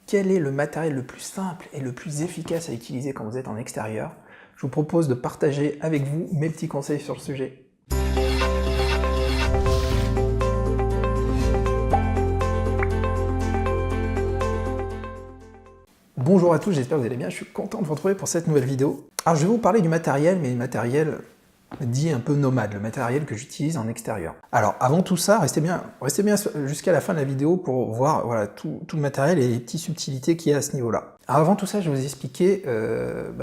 quel est le matériel le plus simple et le plus efficace à utiliser quand vous êtes en extérieur. Je vous propose de partager avec vous mes petits conseils sur le sujet. Bonjour à tous, j'espère que vous allez bien, je suis content de vous retrouver pour cette nouvelle vidéo. Alors je vais vous parler du matériel, mais du matériel dit un peu nomade, le matériel que j'utilise en extérieur. Alors avant tout ça, restez bien jusqu'à la fin de la vidéo pour voir voilà, tout le matériel et les petites subtilités qu'il y a à ce niveau-là. Alors avant tout ça, je vais vous expliquer,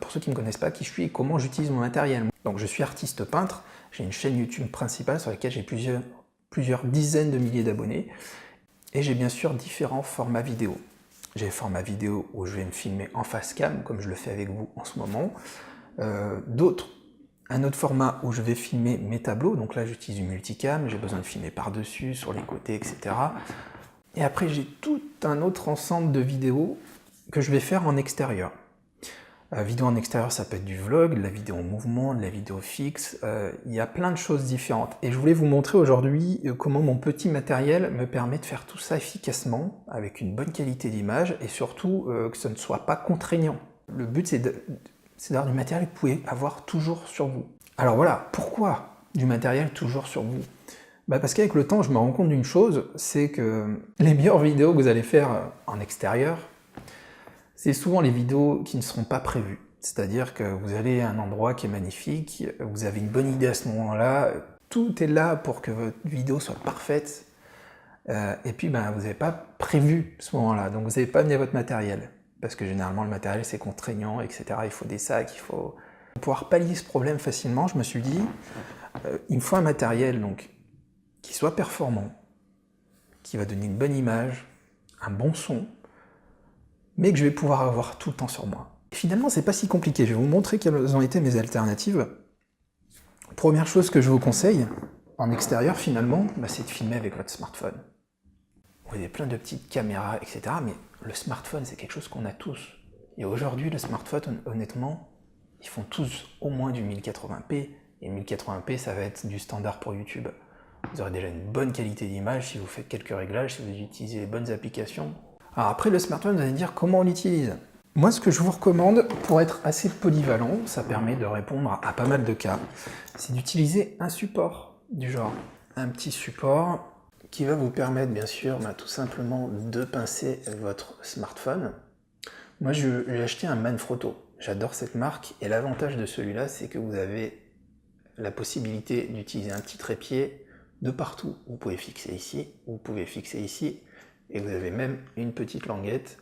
pour ceux qui ne me connaissent pas, qui je suis et comment j'utilise mon matériel. Donc je suis artiste peintre, j'ai une chaîne YouTube principale sur laquelle j'ai plusieurs dizaines de milliers d'abonnés, et j'ai bien sûr différents formats vidéo. J'ai le format vidéo où je vais me filmer en face cam, comme je le fais avec vous en ce moment. Un autre format où je vais filmer mes tableaux, donc là j'utilise du multicam, j'ai besoin de filmer par-dessus, sur les côtés, etc. Et après j'ai tout un autre ensemble de vidéos que je vais faire en extérieur. Vidéo en extérieur, ça peut être du vlog, de la vidéo en mouvement, de la vidéo fixe, il y a plein de choses différentes. Et je voulais vous montrer aujourd'hui comment mon petit matériel me permet de faire tout ça efficacement, avec une bonne qualité d'image, et surtout que ce ne soit pas contraignant. Le but c'est d'avoir du matériel que vous pouvez avoir toujours sur vous. Alors voilà, pourquoi du matériel toujours sur vous? Parce qu'avec le temps, je me rends compte d'une chose, c'est que les meilleures vidéos que vous allez faire en extérieur, c'est souvent les vidéos qui ne seront pas prévues. C'est-à-dire que vous allez à un endroit qui est magnifique, vous avez une bonne idée à ce moment-là, tout est là pour que votre vidéo soit parfaite, et puis vous n'avez pas prévu ce moment-là, donc vous n'avez pas amené votre matériel. Parce que généralement le matériel c'est contraignant, etc. Il faut des sacs, il faut... Pour pouvoir pallier ce problème facilement, je me suis dit, il me faut un matériel donc, qui soit performant, qui va donner une bonne image, un bon son, mais que je vais pouvoir avoir tout le temps sur moi. Et finalement, c'est pas si compliqué. Je vais vous montrer quelles ont été mes alternatives. Première chose que je vous conseille, en extérieur finalement, c'est de filmer avec votre smartphone. Vous avez plein de petites caméras, etc. Mais le smartphone, c'est quelque chose qu'on a tous. Et aujourd'hui, le smartphone, honnêtement, ils font tous au moins du 1080p. Et 1080p, ça va être du standard pour YouTube. Vous aurez déjà une bonne qualité d'image si vous faites quelques réglages, si vous utilisez les bonnes applications. Alors après, le smartphone, vous allez me dire comment on l'utilise. Moi, ce que je vous recommande, pour être assez polyvalent, ça permet de répondre à pas mal de cas, c'est d'utiliser un support du genre. Un petit support qui va vous permettre, bien sûr, tout simplement de pincer votre smartphone. Moi, j'ai acheté un Manfrotto. J'adore cette marque, et l'avantage de celui-là, c'est que vous avez la possibilité d'utiliser un petit trépied de partout. Vous pouvez fixer ici, vous pouvez fixer ici, et vous avez même une petite languette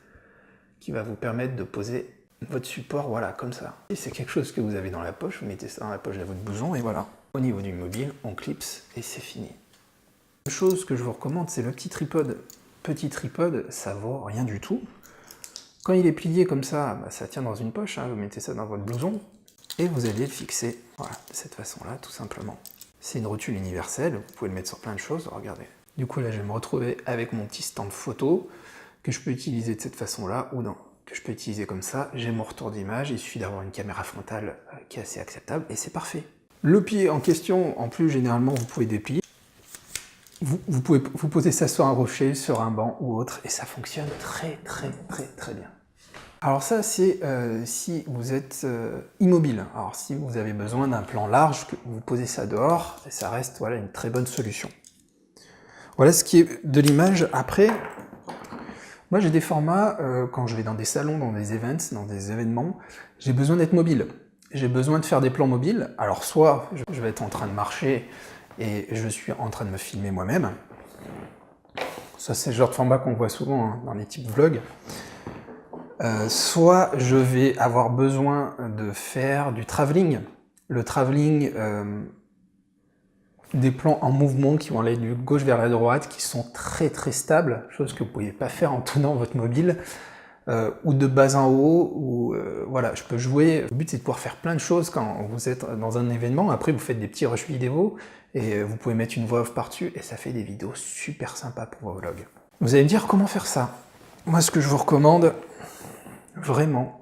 qui va vous permettre de poser votre support, voilà, comme ça. Et c'est quelque chose que vous avez dans la poche, vous mettez ça dans la poche de votre blouson, et voilà. Au niveau du mobile, on clipse, et c'est fini. Une chose que je vous recommande, c'est le petit tripode. Petit tripode, ça vaut rien du tout. Quand il est plié comme ça, ça tient dans une poche, vous mettez ça dans votre blouson, et vous allez le fixer, voilà, de cette façon-là, tout simplement. C'est une rotule universelle, vous pouvez le mettre sur plein de choses, regardez. Du coup, là, je vais me retrouver avec mon petit stand photo, que je peux utiliser de cette façon-là, ou non, que je peux utiliser comme ça. J'ai mon retour d'image, il suffit d'avoir une caméra frontale qui est assez acceptable, et c'est parfait. Le pied en question, en plus, généralement, vous pouvez déplier. Vous pouvez vous poser ça sur un rocher, sur un banc ou autre, et ça fonctionne très bien. Alors ça, c'est si vous êtes immobile. Alors si vous avez besoin d'un plan large, vous posez ça dehors, et ça reste voilà, une très bonne solution. Voilà ce qui est de l'image. Après, moi j'ai des formats, quand je vais dans des salons, dans des events, dans des événements, j'ai besoin d'être mobile. J'ai besoin de faire des plans mobiles. Alors soit je vais être en train de marcher et je suis en train de me filmer moi-même. Ça c'est le genre de format qu'on voit souvent dans les types vlogs. Soit je vais avoir besoin de faire du travelling. Le travelling, des plans en mouvement qui vont aller de gauche vers la droite, qui sont très stables, chose que vous ne pouvez pas faire en tenant votre mobile, ou de bas en haut, ou voilà, je peux jouer. Le but c'est de pouvoir faire plein de choses quand vous êtes dans un événement. Après vous faites des petits rushs vidéo, et vous pouvez mettre une voix off par-dessus, et ça fait des vidéos super sympas pour vos vlogs. Vous allez me dire comment faire ça. Moi ce que je vous recommande, vraiment,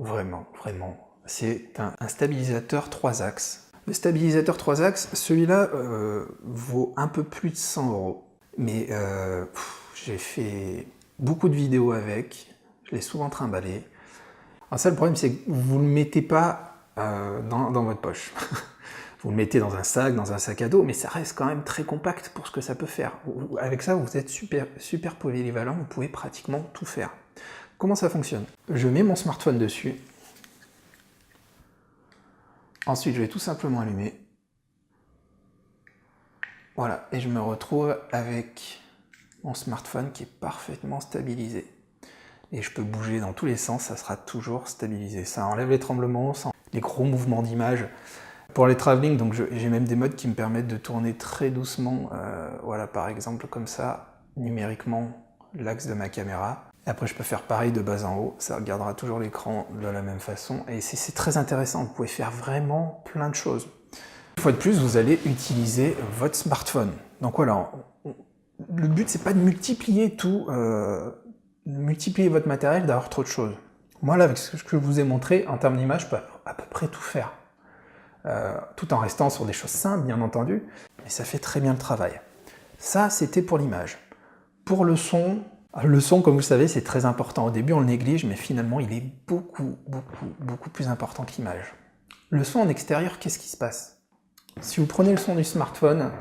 c'est un stabilisateur 3 axes. Le stabilisateur 3 axes, celui-là vaut un peu plus de 100 €. Mais j'ai fait beaucoup de vidéos avec, je l'ai souvent trimballé. Alors ça, le problème, c'est que vous ne le mettez pas dans votre poche. Vous le mettez dans un sac à dos, mais ça reste quand même très compact pour ce que ça peut faire. Avec ça, vous êtes super polyvalent, vous pouvez pratiquement tout faire. Comment ça fonctionne? Je mets mon smartphone dessus. Ensuite, je vais tout simplement allumer. Voilà, et je me retrouve avec mon smartphone qui est parfaitement stabilisé. Et je peux bouger dans tous les sens, ça sera toujours stabilisé. Ça enlève les tremblements, les gros mouvements d'image. Pour les travelling, donc j'ai même des modes qui me permettent de tourner très doucement, voilà, par exemple comme ça, numériquement, l'axe de ma caméra. Après, je peux faire pareil de bas en haut, ça regardera toujours l'écran de la même façon, et c'est très intéressant, vous pouvez faire vraiment plein de choses. Une fois de plus, vous allez utiliser votre smartphone. Donc voilà, le but, c'est pas de multiplier tout, multiplier votre matériel, d'avoir trop de choses. Moi, là, avec ce que je vous ai montré, en termes d'image, je peux à peu près tout faire. Tout en restant sur des choses simples, bien entendu, mais ça fait très bien le travail. Ça, c'était pour l'image. Pour le son, comme vous le savez, c'est très important. Au début, on le néglige, mais finalement, il est beaucoup plus important que l'image. Le son en extérieur, qu'est-ce qui se passe? Si vous prenez le son du smartphone,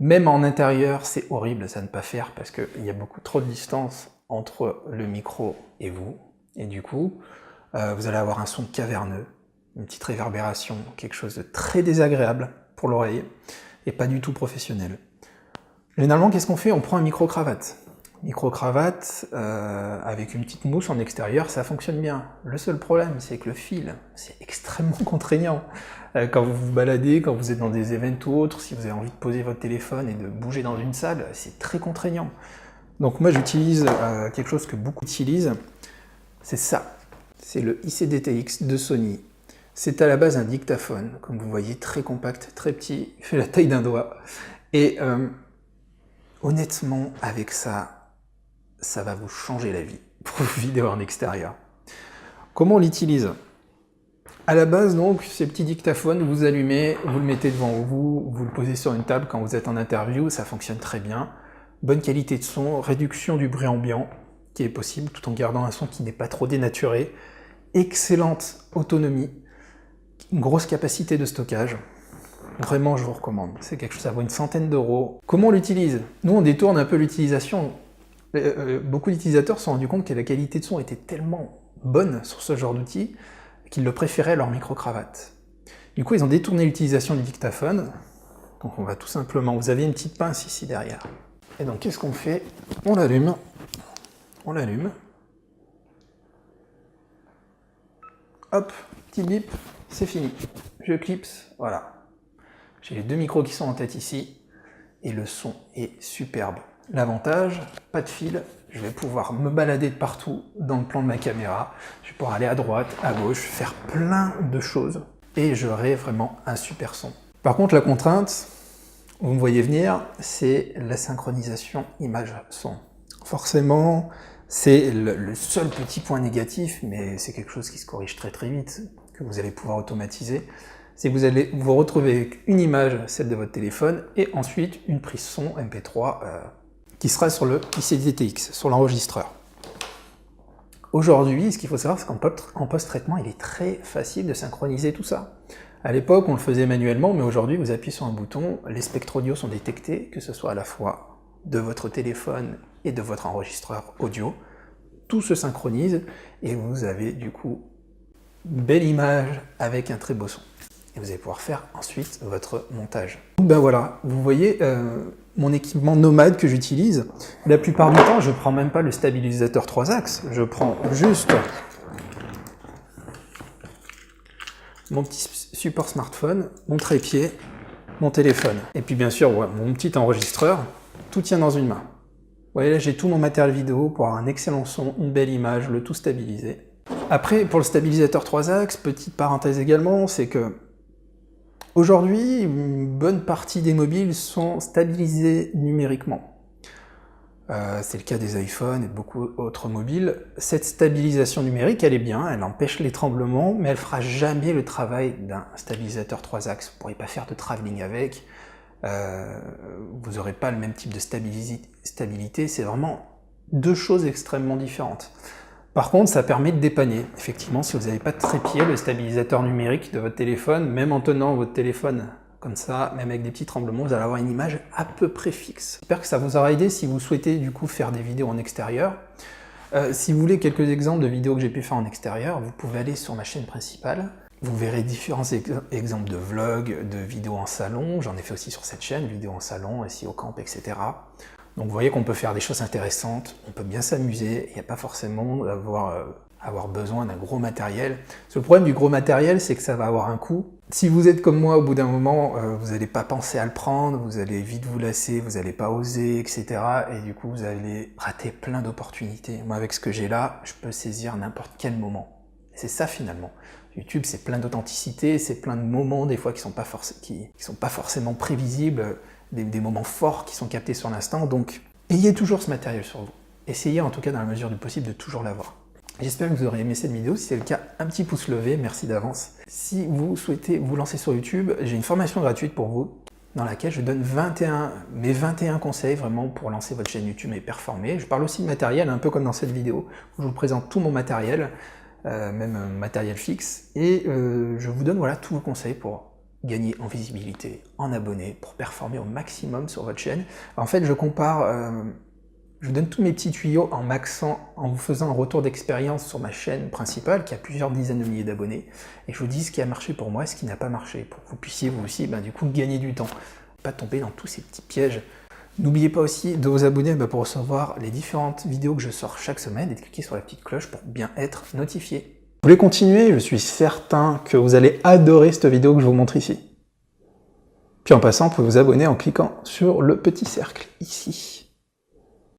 même en intérieur, c'est horrible ça ne pas faire, parce qu'il y a beaucoup trop de distance entre le micro et vous, et du coup, vous allez avoir un son caverneux, une petite réverbération, quelque chose de très désagréable pour l'oreille, et pas du tout professionnel. Généralement, qu'est-ce qu'on fait? On prend un micro-cravate. Micro-cravate, avec une petite mousse en extérieur, ça fonctionne bien. Le seul problème, c'est que le fil, c'est extrêmement contraignant. Quand vous vous baladez, quand vous êtes dans des events ou autres, si vous avez envie de poser votre téléphone et de bouger dans une salle, c'est très contraignant. Donc moi, j'utilise quelque chose que beaucoup utilisent, c'est ça. C'est le IC-DTX de Sony. C'est à la base un dictaphone, comme vous voyez, très compact, très petit, il fait la taille d'un doigt. Et honnêtement, avec ça, ça va vous changer la vie pour vos vidéos en extérieur. Comment on l'utilise? À la base, donc, ces petits dictaphones, vous allumez, vous le mettez devant vous, vous le posez sur une table quand vous êtes en interview, ça fonctionne très bien. Bonne qualité de son, réduction du bruit ambiant, qui est possible, tout en gardant un son qui n'est pas trop dénaturé. Excellente autonomie. Une grosse capacité de stockage, vraiment je vous recommande, c'est quelque chose, ça vaut une centaine d'euros. Comment on l'utilise? Nous on détourne un peu l'utilisation, beaucoup d'utilisateurs se sont rendus compte que la qualité de son était tellement bonne sur ce genre d'outil qu'ils le préféraient à leur micro-cravate. Du coup ils ont détourné l'utilisation du dictaphone, donc on va tout simplement, vous avez une petite pince ici derrière. Et donc qu'est-ce qu'on fait? On l'allume, hop, petit bip, c'est fini. Je clipse, voilà. J'ai les deux micros qui sont en tête ici, et le son est superbe. L'avantage, pas de fil, je vais pouvoir me balader de partout dans le plan de ma caméra, je vais pouvoir aller à droite, à gauche, faire plein de choses, et j'aurai vraiment un super son. Par contre, la contrainte, vous me voyez venir, c'est la synchronisation image-son. Forcément, c'est le seul petit point négatif, mais c'est quelque chose qui se corrige très vite, que vous allez pouvoir automatiser, c'est que vous allez vous retrouver avec une image, celle de votre téléphone, et ensuite une prise son MP3 qui sera sur le IC-DTX, sur l'enregistreur. Aujourd'hui, ce qu'il faut savoir, c'est qu'en post-traitement, il est très facile de synchroniser tout ça. À l'époque, on le faisait manuellement, mais aujourd'hui, vous appuyez sur un bouton, les spectres audio sont détectés, que ce soit à la fois de votre téléphone et de votre enregistreur audio. Tout se synchronise, et vous avez du coup une belle image avec un très beau son. Et vous allez pouvoir faire ensuite votre montage. Ben voilà, vous voyez mon équipement nomade que j'utilise. La plupart du temps, je ne prends même pas le stabilisateur 3 axes, je prends juste mon petit support smartphone, mon trépied, mon téléphone. Et puis bien sûr, ouais, mon petit enregistreur, tout tient dans une main. Vous voyez là, j'ai tout mon matériel vidéo pour avoir un excellent son, une belle image, le tout stabilisé. Après, pour le stabilisateur 3 axes, petite parenthèse également, c'est que aujourd'hui, une bonne partie des mobiles sont stabilisés numériquement. C'est le cas des iPhones et de beaucoup d'autres mobiles. Cette stabilisation numérique, elle est bien, elle empêche les tremblements, mais elle fera jamais le travail d'un stabilisateur 3 axes. Vous ne pourrez pas faire de travelling avec, vous n'aurez pas le même type de stabilité, c'est vraiment deux choses extrêmement différentes. Par contre, ça permet de dépanner. Effectivement, si vous n'avez pas de trépied, le stabilisateur numérique de votre téléphone, même en tenant votre téléphone comme ça, même avec des petits tremblements, vous allez avoir une image à peu près fixe. J'espère que ça vous aura aidé si vous souhaitez du coup faire des vidéos en extérieur. Si vous voulez quelques exemples de vidéos que j'ai pu faire en extérieur, vous pouvez aller sur ma chaîne principale. Vous verrez différents exemples de vlogs, de vidéos en salon. J'en ai fait aussi sur cette chaîne, vidéos en salon, ici au camp, etc. Donc vous voyez qu'on peut faire des choses intéressantes, on peut bien s'amuser, il n'y a pas forcément avoir besoin d'un gros matériel. Parce que le problème du gros matériel, c'est que ça va avoir un coût. Si vous êtes comme moi, au bout d'un moment, vous n'allez pas penser à le prendre, vous allez vite vous lasser, vous n'allez pas oser, etc. Et du coup, vous allez rater plein d'opportunités. Moi, avec ce que j'ai là, je peux saisir n'importe quel moment. C'est ça finalement. YouTube, c'est plein d'authenticité, c'est plein de moments, des fois, qui sont pas forcément prévisibles, des moments forts qui sont captés sur l'instant. Donc, ayez toujours ce matériel sur vous. Essayez, en tout cas, dans la mesure du possible, de toujours l'avoir. J'espère que vous aurez aimé cette vidéo. Si c'est le cas, un petit pouce levé, merci d'avance. Si vous souhaitez vous lancer sur YouTube, j'ai une formation gratuite pour vous, dans laquelle je donne mes 21 conseils vraiment pour lancer votre chaîne YouTube et performer. Je parle aussi de matériel, un peu comme dans cette vidéo, où je vous présente tout mon matériel, même matériel fixe, et je vous donne voilà, tous vos conseils pour gagner en visibilité, en abonnés, pour performer au maximum sur votre chaîne. En fait, je compare, je vous donne tous mes petits tuyaux en maxant, en vous faisant un retour d'expérience sur ma chaîne principale, qui a plusieurs dizaines de milliers d'abonnés, et je vous dis ce qui a marché pour moi et ce qui n'a pas marché, pour que vous puissiez vous aussi, du coup, gagner du temps, pas tomber dans tous ces petits pièges. N'oubliez pas aussi de vous abonner pour recevoir les différentes vidéos que je sors chaque semaine et de cliquer sur la petite cloche pour bien être notifié. Vous voulez continuer? Je suis certain que vous allez adorer cette vidéo que je vous montre ici. Puis en passant, vous pouvez vous abonner en cliquant sur le petit cercle ici.